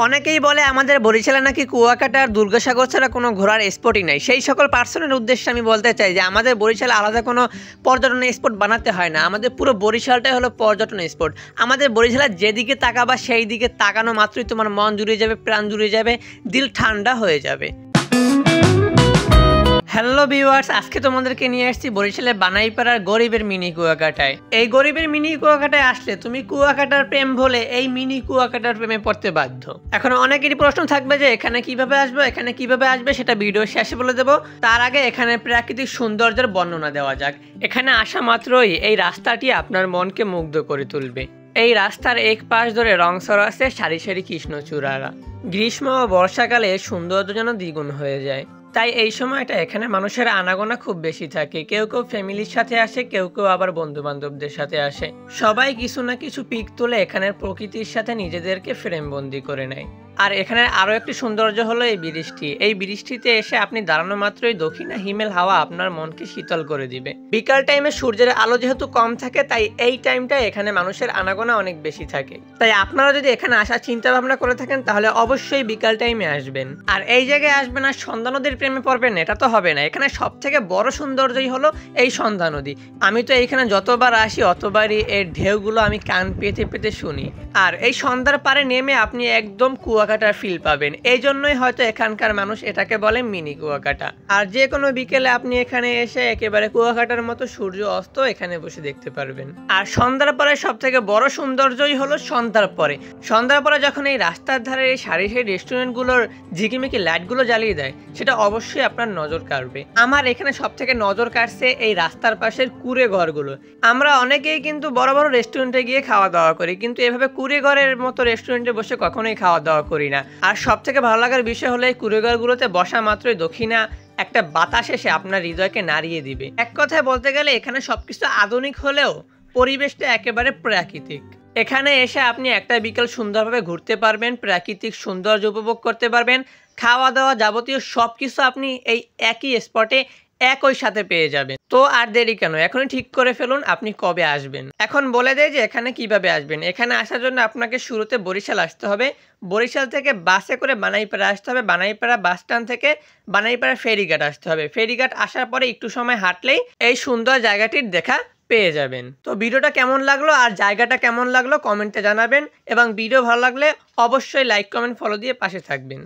অনেকেই বলে আমাদের বরিশালে নাকি কুয়াকাটা আর দুর্গাসাগর ছাড়া কোনো ঘোরার স্পটই নাই। সেই সকল পার্সনের উদ্দেশ্যে আমি বলতে চাই যে আমাদের বরিশালে আলাদা কোনো পর্যটন স্পট বানাতে হয় না। আমাদের পুরো বরিশালটাই হলো পর্যটন স্পট। আমাদের বরিশালের যেদিকে তাকাবা সেই দিকে তাকানো মাত্রই তোমার মন জুড়ে যাবে, প্রাণ জুড়ে যাবে, দিল ঠান্ডা হয়ে যাবে। হ্যালো ভিউয়ার্স, আজকে তোমাদেরকে নিয়ে আসছি বরিশালের বানাইপাড়ার গরিবের মিনি কুয়াকাটায়। এই গরিবের মিনি কুয়াকাটায় আসলে তুমি কুয়াকাটার প্রেম ভুলে এই মিনি কুয়াকাটার প্রেমে পড়তে বাধ্য। এখন অনেকেরই প্রশ্ন থাকবে যে এখানে কিভাবে আসবে সেটা ভিডিও শেষে বলে দেবো। তার আগে এখানে প্রাকৃতিক সৌন্দর্যের বর্ণনা দেওয়া যাক। এখানে আসা মাত্রই এই রাস্তাটি আপনার মনকে মুগ্ধ করে তুলবে। এই রাস্তার এক পাশ ধরে রংসর আছে সারি সারি কৃষ্ণচূড়ারা। গ্রীষ্ম ও বর্ষাকালে সৌন্দর্য যেন দ্বিগুণ হয়ে যায়। তাই এই সময়টা এখানে মানুষের আনাগোনা খুব বেশি থাকে। কেউ কেউ ফ্যামিলির সাথে আসে, কেউ কেউ আবার বন্ধু বান্ধবদের সাথে আসে। সবাই কিছু না কিছু পিক তুলে এখানের প্রকৃতির সাথে নিজেদেরকে ফ্রেমবন্দি করে নেয়। আর এখানে আরও একটি সৌন্দর্য হলো এই বৃষ্টি। এই বৃষ্টিতে এসে আপনি দাঁড়ানো মাত্রই দক্ষিণা হিমেল হাওয়া আপনার মনকে শীতল করে দিবে। বিকাল টাইমে সূর্যের আলো যেহেতু কম থাকে, তাই এই টাইমটা এখানে মানুষের আনাগোনা অনেক বেশি থাকে। তাই আপনারা যদি এখানে আসার চিন্তা ভাবনা করে থাকেন তাহলে অবশ্যই বিকাল টাইমে আসবেন। আর এই জায়গায় আসবেন আর সন্ধ্যা নদীর প্রেমে পড়বেন এটা তো হবে না। এখানে সব থেকে বড় সৌন্দর্যই হলো এই সন্ধ্যা নদী। আমি তো এইখানে যতবার আসি অতবারই এর ঢেউগুলো আমি কান পেতে পেতে শুনি। আর এই সন্ধ্যার পারে নেমে আপনি একদম কুয়াকাটার ফিল পাবেন। এই জন্যই হয়তো এখানকার মানুষ এটাকে বলে মিনি কুয়াকাটা। আর যে কোনো বিকেলে আপনি এখানে এসে একেবারে কুয়াকাটার মতো সূর্য অস্ত এখানে বসে দেখতে পারবেন। আর সন্ধ্যার পরে সব থেকে বড় সৌন্দর্যই হলো সন্ধ্যার পরে যখন এই রাস্তার ধারে এই সারি সারি রেস্টুরেন্টগুলোর ঝিকিমিকি লাইটগুলো জ্বালিয়ে দেয়, সেটা অবশ্যই আপনার নজর কাড়বে। আমার এখানে সব থেকে নজর কাটছে এই রাস্তার পাশের কুড়ে ঘরগুলো। আমরা অনেকেই কিন্তু বড় বড় রেস্টুরেন্টে গিয়ে খাওয়া দাওয়া করি, কিন্তু এভাবে কুড়ে ঘরের মতো রেস্টুরেন্টে বসে কখনোই খাওয়া দাওয়া করি না। আর সব থেকে ভালো লাগার বিষয় হলো এই কুড়ে ঘরগুলোতে বসা মাত্রই দক্ষিণা একটা বাতাস এসে আপনার হৃদয়কে নাড়িয়ে দিবে। এক কথায় বলতে গেলে এখানে সবকিছু আধুনিক হলেও পরিবেশটা একেবারে প্রাকৃতিক। এখানে এসে আপনি একটা বিকেল সুন্দরভাবে ঘুরতে পারবেন, প্রাকৃতিক সৌন্দর্য উপভোগ করতে পারবেন, খাওয়া দাওয়া যাবতীয় সব কিছু আপনি এই একই স্পটে একই সাথে পেয়ে যাবেন। তো আর দেরি কেন, এখনই ঠিক করে ফেলুন আপনি কবে আসবেন। এখন বলে দেয় যে এখানে কিভাবে আসবেন। এখানে আসার জন্য আপনাকে শুরুতে বরিশাল আসতে হবে। বরিশাল থেকে বাসে করে বানাইপাড়া আসতে হবে। বানাইপাড়া বাস স্ট্যান্ড থেকে বানাইপাড়া ফেরিঘাট আসতে হবে। ফেরিঘাট আসার পরে একটু সময় হাঁটলেই এই সুন্দর জায়গাটির দেখা পেয়ে যাবেন। তো ভিডিওটা কেমন লাগলো আর জায়গাটা কেমন লাগলো কমেন্টে জানাবেন, এবং ভিডিও ভালো লাগলে অবশ্যই লাইক কমেন্ট ফলো দিয়ে পাশে থাকবেন।